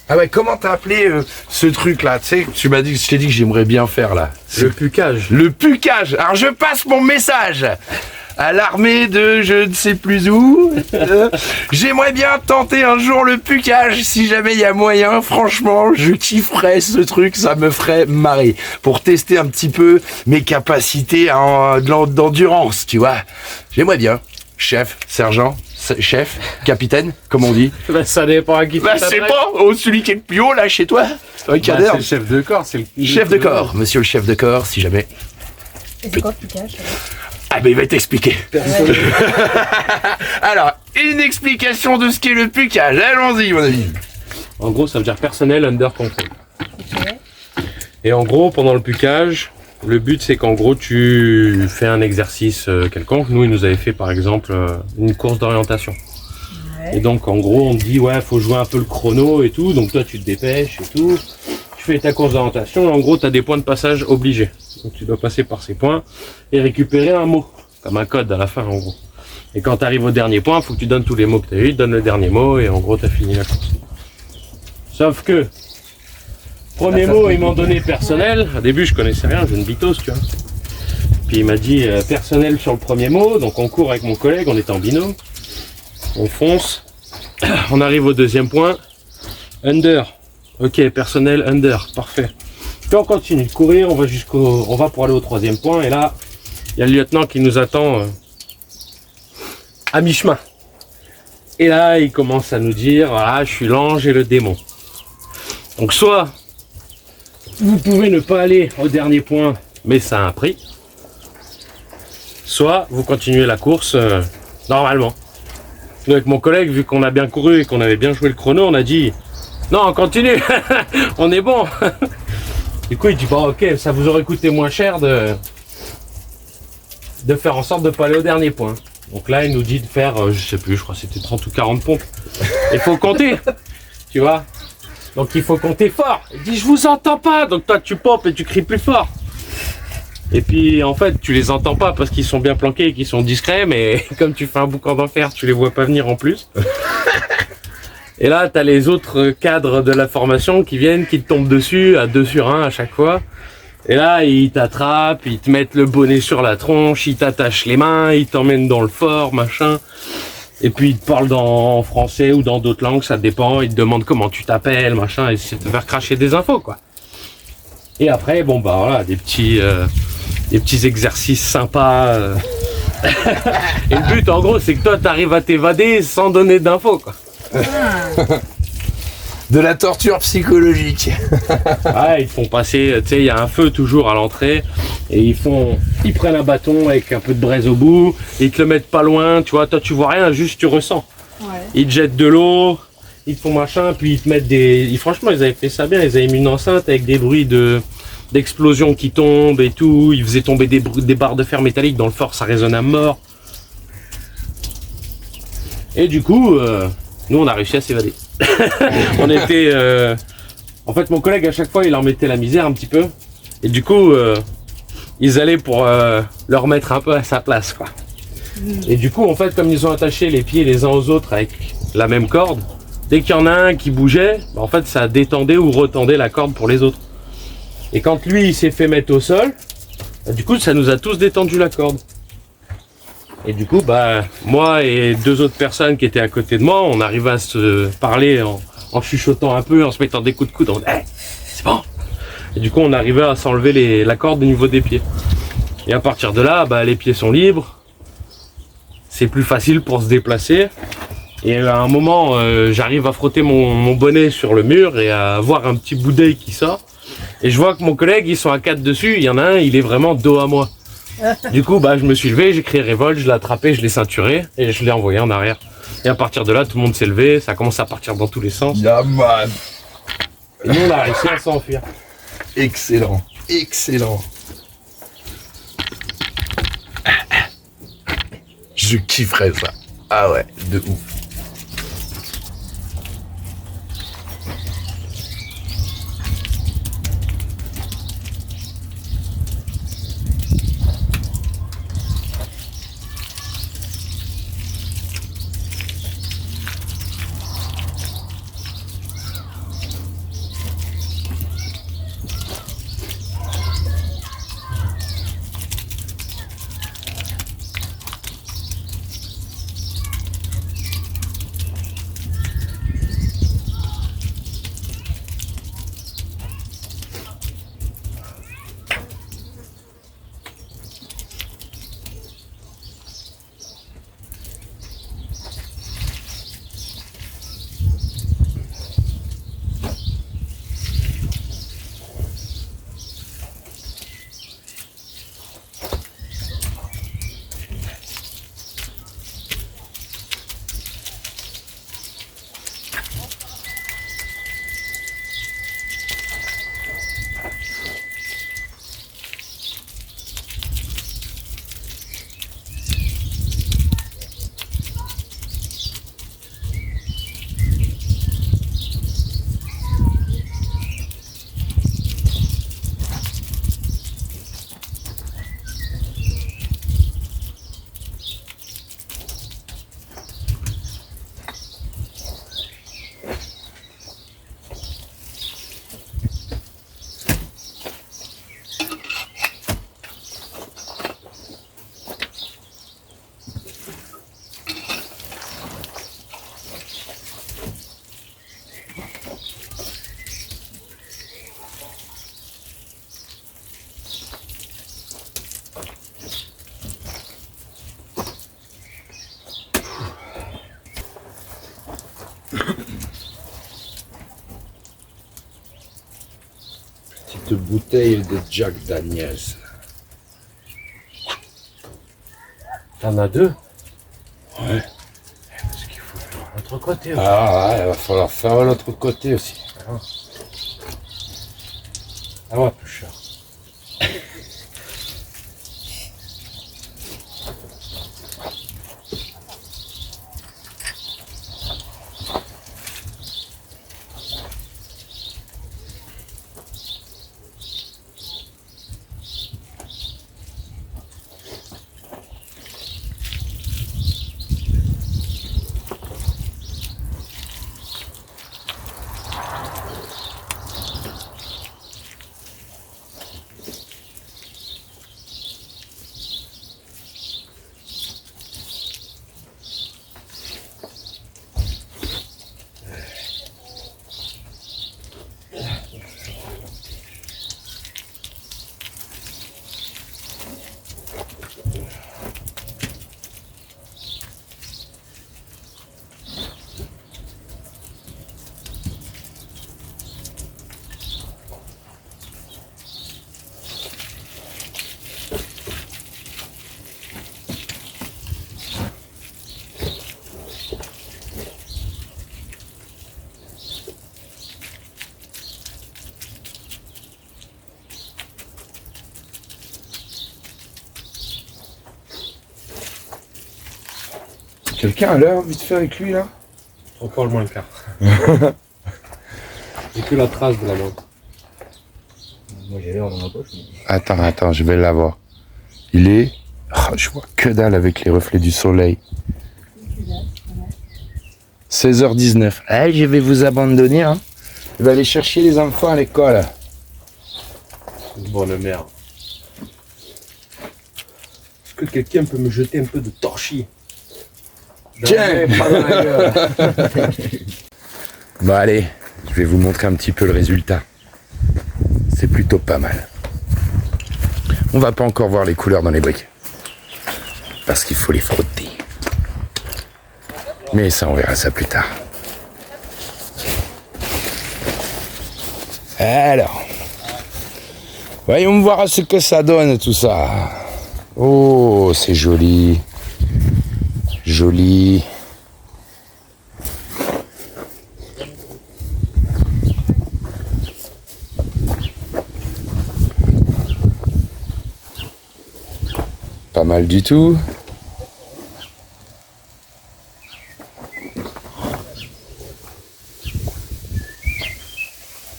Ah ouais, comment t'as appelé ce truc là? Tu sais, je t'ai dit que j'aimerais bien faire là. Le pucage. Le pucage. Alors je passe mon message à l'armée de je ne sais plus où. J'aimerais bien tenter un jour le pucage si jamais il y a moyen. Franchement, je kifferais ce truc, ça me ferait marrer. Pour tester un petit peu mes capacités d'endurance, tu vois. J'aimerais bien. Chef, sergent, chef, capitaine, comme on dit. Bah, ça dépend à qui tu Bah, c'est t'adresses. pas celui qui est le plus haut là chez toi. Un Bah, cadre. c'est le chef de corps, c'est le Chef de corps, monsieur le chef de corps, si jamais. Et c'est quoi le piquage? Ah ben il va t'expliquer. Alors, une explication de ce qu'est le pucage. Allons-y, mon ami. En gros, ça veut dire personnel under control. Et en gros, pendant le pucage, le but c'est qu'en gros tu fais un exercice quelconque. Nous, il nous avait fait par exemple une course d'orientation. Ouais. Et donc en gros, on te dit ouais, faut jouer un peu le chrono et tout. Donc toi, tu te dépêches et tout. Tu fais ta course d'orientation. Et en gros, tu as des points de passage obligés. Donc tu dois passer par ces points et récupérer un mot, comme un code à la fin en gros. Et quand tu arrives au dernier point, il faut que tu donnes tous les mots que tu as eu, tu donnes le dernier mot et en gros, tu as fini la course. Sauf que premier mot, ils m'ont donné personnel. Au début, je connaissais rien, je ne bitos, tu vois. Puis il m'a dit personnel sur le premier mot. Donc on court avec mon collègue, on est en binôme. On fonce. On arrive au deuxième point. Under. Ok, personnel under, parfait. Puis on continue de courir, on va pour aller au troisième point. Et là, il y a le lieutenant qui nous attend à mi-chemin. Et là, il commence à nous dire, voilà, je suis l'ange et le démon. Donc soit vous pouvez ne pas aller au dernier point, mais ça a un prix. Soit vous continuez la course normalement. Nous, avec mon collègue, vu qu'on a bien couru et qu'on avait bien joué le chrono, on a dit non, on continue, on est bon. Du coup, il dit bon, ok, ça vous aurait coûté moins cher de faire en sorte de ne pas aller au dernier point. Donc là, il nous dit de faire, je sais plus, je crois que c'était 30 ou 40 pompes. Il faut compter, tu vois. Donc il faut compter fort. Il dit je vous entends pas. Donc toi tu pompes et tu cries plus fort. Et puis en fait tu les entends pas parce qu'ils sont bien planqués et qu'ils sont discrets, mais comme tu fais un boucan d'enfer, tu les vois pas venir en plus. Et là t'as les autres cadres de la formation qui viennent, qui te tombent dessus à 2 sur 1 à chaque fois. Et là ils t'attrapent, ils te mettent le bonnet sur la tronche, ils t'attachent les mains, ils t'emmènent dans le fort, machin. Et puis ils te parlent en français ou dans d'autres langues, ça dépend, ils te demandent comment tu t'appelles, machin, et c'est de te faire cracher des infos, quoi. Et après, bon bah voilà, des petits exercices sympas. Et le but en gros c'est que toi t'arrives à t'évader sans donner d'infos, quoi. De la torture psychologique. Ouais, ils te font passer, tu sais, il y a un feu toujours à l'entrée, et ils prennent un bâton avec un peu de braise au bout, et ils te le mettent pas loin, tu vois, toi tu vois rien, juste tu ressens. Ouais. Ils te jettent de l'eau, ils te font machin, puis ils te mettent franchement, ils avaient fait ça bien, ils avaient mis une enceinte avec des bruits d'explosions qui tombent et tout, ils faisaient tomber des barres de fer métalliques dans le fort, ça résonne à mort. Et du coup, nous on a réussi à s'évader. On était... En fait, mon collègue, à chaque fois, il leur mettait la misère un petit peu. Et du coup, ils allaient pour leur mettre un peu à sa place, quoi. Et du coup, en fait, comme ils ont attaché les pieds les uns aux autres avec la même corde, dès qu'il y en a un qui bougeait, bah, en fait, ça détendait ou retendait la corde pour les autres. Et quand lui, il s'est fait mettre au sol, bah, du coup, ça nous a tous détendu la corde. Et du coup, bah, moi et 2 autres personnes qui étaient à côté de moi, on arrivait à se parler en chuchotant un peu, en se mettant des coups de coude. On dit, hey, c'est bon. Et du coup, on arrivait à s'enlever la corde au niveau des pieds. Et à partir de là, bah, les pieds sont libres. C'est plus facile pour se déplacer. Et à un moment, j'arrive à frotter mon bonnet sur le mur et à voir un petit bout d'œil qui sort. Et je vois que mon collègue, ils sont à 4 dessus. Il y en a un, il est vraiment dos à moi. Du coup, bah, je me suis levé, j'ai crié révolte, je l'ai attrapé, je l'ai ceinturé et je l'ai envoyé en arrière. Et à partir de là, tout le monde s'est levé, ça a commencé à partir dans tous les sens. Yeah, man. Et nous, on a réussi à s'enfuir. Excellent, excellent. Je kifferais ça. Ah ouais, de ouf. Petite bouteille de Jack Daniels. T'en as deux? Ouais. Parce qu'il faut faire l'autre côté. Ah ouais, il va falloir faire l'autre côté aussi. Ah ouais, plus cher. Quelqu'un a l'heure vite fait avec lui là? Encore le moins le quart. J'ai que la trace de la montre. Moi j'ai l'heure dans ma poche. Attends, je vais l'avoir. Il est... Oh, je vois que dalle avec les reflets du soleil. 16h19. Allez, je vais vous abandonner. Hein. Je vais aller chercher les enfants à l'école. Bonne merde. Est-ce que quelqu'un peut me jeter un peu de torchis? Tiens, pas dans la gueule. Bon allez, je vais vous montrer un petit peu le résultat. C'est plutôt pas mal. On va pas encore voir les couleurs dans les briques. Parce qu'il faut les frotter. Mais ça, on verra ça plus tard. Alors, voyons voir ce que ça donne tout ça. Oh, c'est joli. Joli. Pas mal du tout.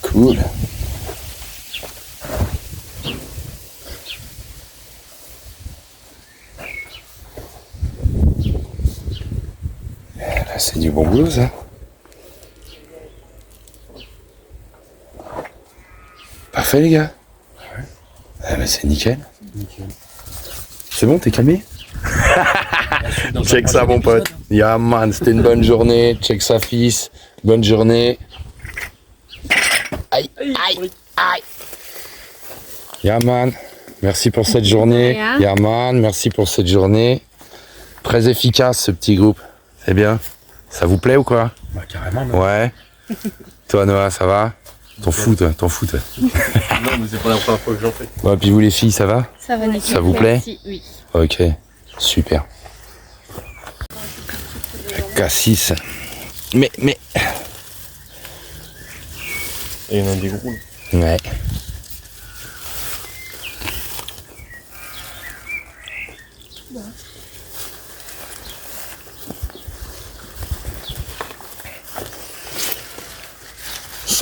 Cool. Là, c'est du bon boulot, ça. Parfait, les gars. Ah bah, c'est nickel. C'est bon, t'es calmé? Check ça, mon pote. Yeah, man, c'était une bonne journée. Check ça, fils. Bonne journée. Aïe, aïe, aïe. Yeah, man. Merci pour cette journée. Yeah, man. Merci pour cette journée. Très efficace, ce petit groupe. C'est bien. Ça vous plaît ou quoi? Bah carrément. Non. Ouais. Toi, Noah, ça va? T'en fous, toi. Non, mais c'est pas la première fois que j'en fais. Bon, puis vous, les filles, ça va? Ça va nickel. Ça vous plaît? Merci, oui. Ok, super. Cassis. Mais... Et il y en a des gros. Ouais.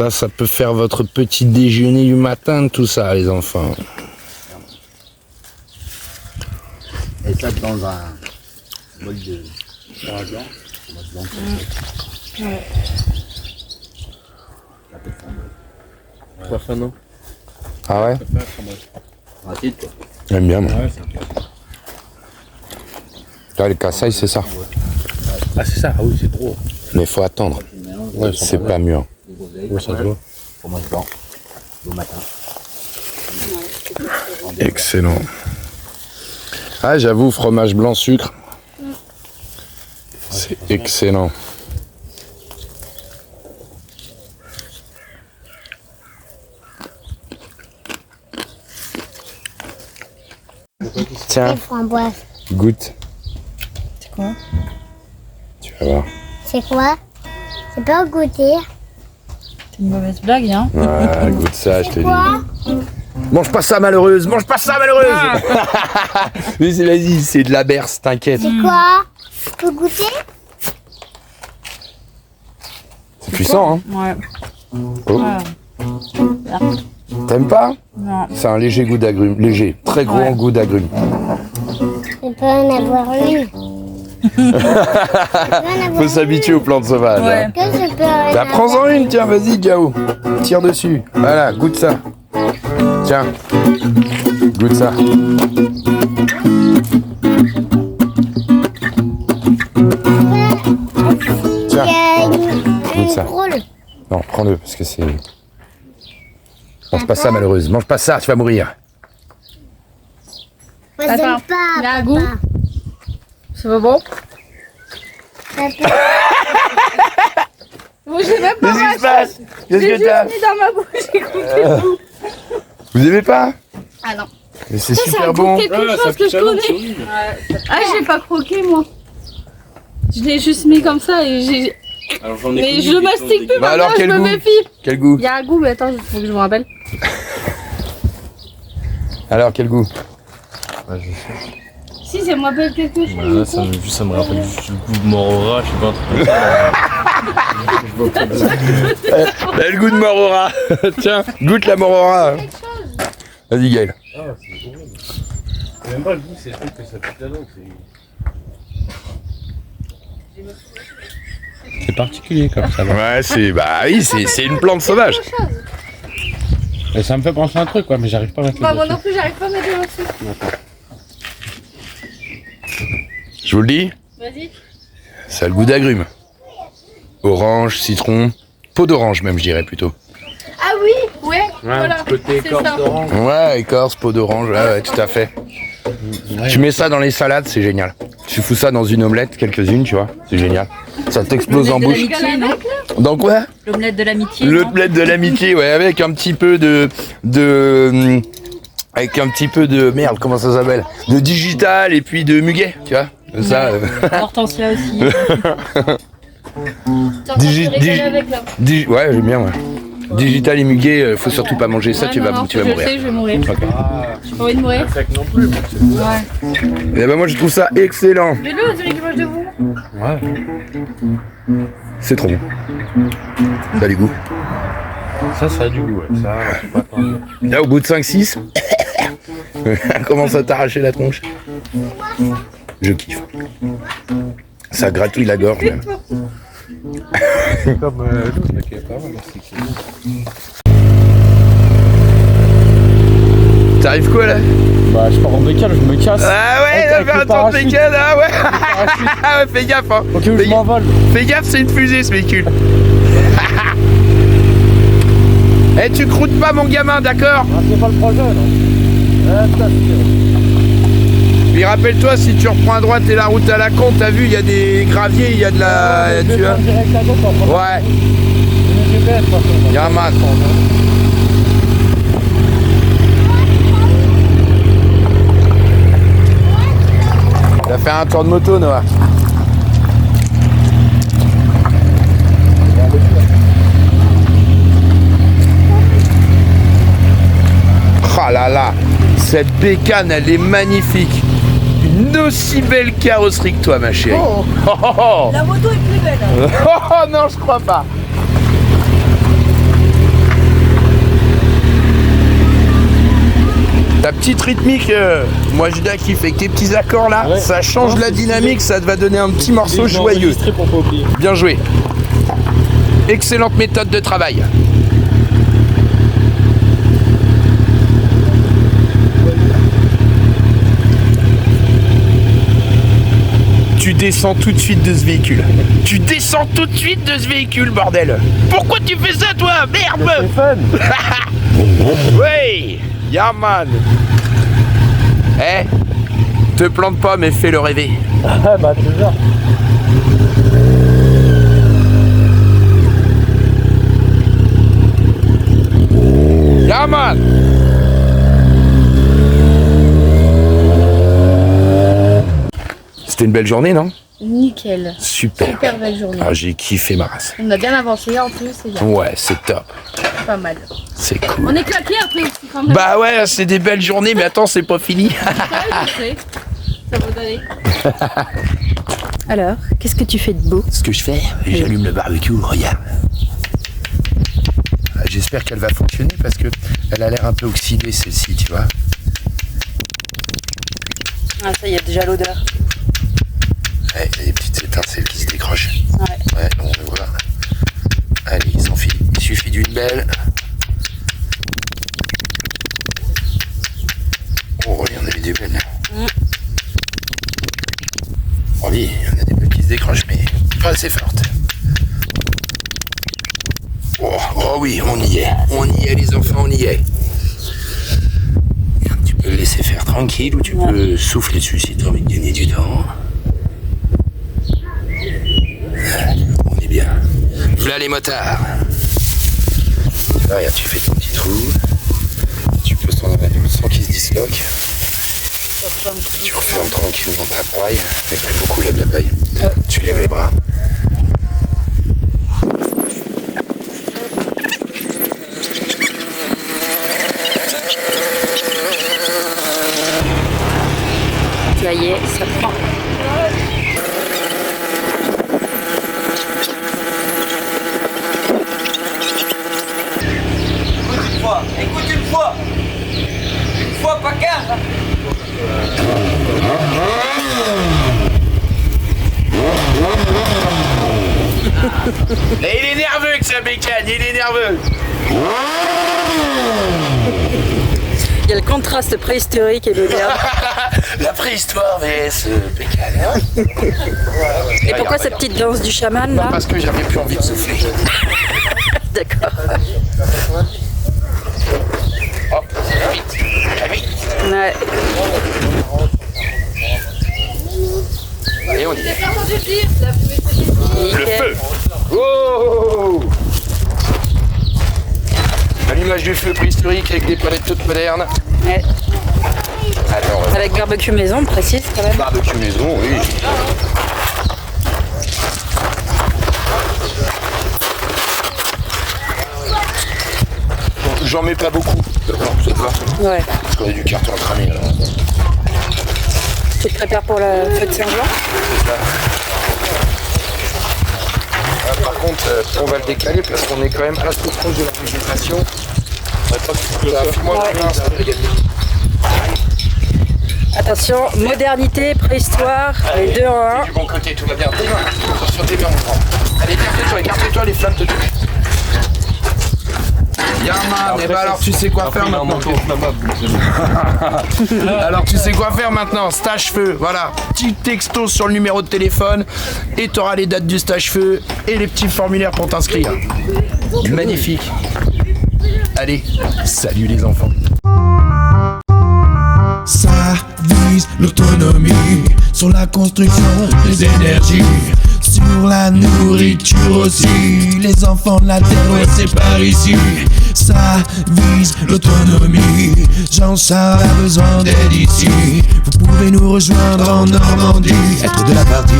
Ça peut faire votre petit déjeuner du matin, tout ça, les enfants. Et ça dans un bol de fromage blanc. Ouais. Pas fin, non? Ah ouais? Rapide quoi. J'aime bien, moi. Là, les cassailles, c'est ça. Ah, c'est ça? Ah oui, c'est trop. Mais faut attendre. Ouais, C'est pas mûr. Ouais, ça se voit. Fromage blanc. Au matin. Excellent. Ah, j'avoue, fromage blanc, sucre. C'est excellent. Tiens, Les framboises. goûte. C'est quoi? Tu vas voir. C'est quoi? C'est pas goûter. C'est une mauvaise blague, hein? Ouais, goûte ça, je te dis. Quoi? Mange pas ça, malheureuse. Mange pas ça, malheureuse. Mais vas-y, c'est de la berce, t'inquiète. C'est quoi? Je peux goûter? C'est puissant, hein. Ouais. Oh. Ah. T'aimes pas? Non. C'est un léger goût d'agrumes. Léger, très gros Ouais. goût d'agrumes. Je peux en avoir une. Faut s'habituer aux plantes sauvages. Ouais. Hein. Que je peux en Bah, avoir prends-en une, tiens, vas-y, Gao. Tire dessus. Voilà, goûte ça. Tiens, goûte ça. Tiens, goûte ça. rôle. Non, prends-le, parce que c'est... Mange pas ça, malheureuse. Mange pas ça, tu vas mourir. Moi, j'aime Attends, pas. il y a un goût. papa. C'est pas bon? Papa. Moi, j'ai même pas Qu'est-ce qui se mâché. passe? Qu'est-ce J'ai que t'as? juste mis dans ma bouche, j'ai goûté le goût. Vous aimez pas? Ah non. Mais c'est Ça, c'est super un goût bon. de quelque chose que je connais. Ah, j'ai pas croqué, moi. Je l'ai juste mis comme ça et j'ai... Alors, j'en ai Mais connu je qui mastique sont plus, Bah alors, maintenant, je quel me goût? méfie. Quel goût? Il y a un goût, mais attends, il faut que je me rappelle. Alors, quel goût? Si, ça me rappelle quelque chose. Là, ça me rappelle juste le goût de mort au rat, je sais pas un truc comme ça. Le goût de mort au rat. Tiens, goûte la mort au rat. Vas-y, Gaël. C'est même pas le goût, c'est le truc que ça pique la langue. C'est particulier comme ça. Ouais, c'est... Bah oui, c'est une plante sauvage. Et ça me fait penser à un truc, quoi, mais j'arrive pas à mettre Bah, le moi dessus. non plus, j'arrive pas à mettre le dessus. Je vous le dis, Vas-y. ça a le goût d'agrumes. Orange, citron, peau d'orange même, je dirais plutôt. Ah oui, ouais, Ouais, voilà. un petit côté c'est écorce ça. d'orange. Ouais, écorce, peau d'orange, ouais, tout à fait. Tu mets ça dans les salades, c'est génial. Tu fous ça dans une omelette, quelques-unes, tu vois, c'est génial. Ça t'explose en bouche. Dans quoi? L'omelette de l'amitié. L'omelette de l'amitié, ouais, avec un petit peu avec un petit peu de merde, comment ça s'appelle? De digital et puis de muguet, tu vois. Comme ça. Hortensia aussi. T'es en train de te régaler avec là. Ouais, j'aime bien, ouais. Digital et muguet, faut surtout pas manger ça, Ouais, tu vas non, mourir. Je sais, je vais mourir. J'ai pas envie de mourir. Non plus. Ouais. Et ben moi je trouve ça excellent. Mais le, celui qui mange de vous. Ouais. C'est trop bon. Ça a du goût. Ça a du goût, ouais. Ça, je sais pas quand. Là au bout de 5-6, commence à t'arracher la tronche. Je kiffe. Ça gratouille la gorge même. Comme l'autre, là, qui est pas mal, c'est que- T'arrives quoi là? Bah, je pars en bécane, je me casse. Ah ouais, Avec là, le fais un tour de parachute. bécane, ah ouais. Ah ouais, fais gaffe hein. Ok, je Fais- m'envole. Fais gaffe, c'est une fusée ce véhicule. Eh, tu croûtes pas mon gamin, d'accord? Ah, c'est pas le projet, non. Puis rappelle-toi, si tu reprends à droite et la route à la con, t'as vu, il y a des graviers, il y a de la... tu vois? direct à gauche, en fait. Ouais, Le GPS, par contre. il y a un man. T'as fait un tour de moto, Noah. Oh là là, cette bécane, elle est magnifique. Une aussi belle carrosserie que toi, ma chérie. Oh, oh, oh. La moto est plus belle. Oh non, je crois pas. Ta petite rythmique, moi je kiffe avec tes petits accords là, Ouais. ça change Non, la c'est dynamique, ça va donner un petit morceau Je l'ai joyeux. enregistré pour pas oublier. Bien joué. Excellente méthode de travail. Tu descends tout de suite de ce véhicule. Tu descends tout de suite de ce véhicule, bordel. Pourquoi tu fais ça, toi? Merde! C'est fun. Oui! Yeah, man! Eh, te plante pas, mais fais-le rêver. Ah, bah, toujours. Yeah, man! C'était une belle journée, non? Nickel. Super. Super belle journée. Ah, j'ai kiffé ma race. On a bien avancé en plus, c'est bien. Ouais, c'est top. Pas mal. C'est cool. On est claqués après aussi quand même. Bah ouais, c'est des belles journées, mais attends, c'est pas fini. Ouais, je sais. Ça va donner. Alors, qu'est-ce que tu fais de beau? Ce que je fais, j'allume le barbecue, regarde. J'espère qu'elle va fonctionner parce que elle a l'air un peu oxydée celle-ci, tu vois. Ah ça y est, déjà l'odeur. Ouais, il y a des petites étincelles qui se décrochent. Ouais. Ouais, on le voit. Allez, il suffit d'une belle. Oh, il y en avait des belles. Oh oui, il y en a des belles qui se décrochent, mais pas assez fortes. Oh oui, on y est les enfants, on y est. Tu peux le laisser faire tranquille ou tu peux souffler dessus si tu as envie de gagner du temps. On est bien. Voilà les motards. Regarde, tu fais ton petit trou. Tu poses ton avanure sans qu'il se disloque. Tu refermes tranquillement ta paille. Mais pas beaucoup là de la paille. Tu lèves les bras. Ça y est, ça prend. Écoute une fois. Une fois, pas 15. Et il est nerveux que ça bécane, il est nerveux. Il y a le contraste préhistorique et l'odeur. La préhistoire vs bécane. Et pourquoi cette petite danse du chaman là? Parce que j'avais plus envie de souffler. D'accord. Hop, vite. Ouais. Allez, on y est. Nickel. Le feu. Oh, allumage du feu préhistorique avec des palettes toutes modernes. Ouais. Alors, Avec barbecue maison, on précise quand même. barbecue maison, oui. J'en mets pas beaucoup. D'accord, ça te va? Ouais. Parce qu'on a du carton à cramer alors. Tu te prépares pour le feu de Saint-Jean? C'est ça. Par contre, on va le décaler parce qu'on est quand même assez proche de la végétation. Attention, modernité, préhistoire, les deux en un. Du bon côté, tout va bien. Tes mains, attention tes mains, on prend. Allez, écarte-toi, les flammes te touchent. Yaman, et bah alors tu sais quoi faire maintenant. Alors tu sais quoi faire maintenant, stage feu, voilà, petit texto sur le numéro de téléphone et t'auras les dates du stage feu et les petits formulaires pour t'inscrire. Magnifique. Allez, salut les enfants. Ça vise l'autonomie sur la construction des énergies, sur la nourriture aussi. Les enfants de la terre, ouais, c'est par ici. Ça vise l'autonomie. Jean-Charles a besoin d'aide ici. Vous pouvez nous rejoindre en Normandie, être de la partie.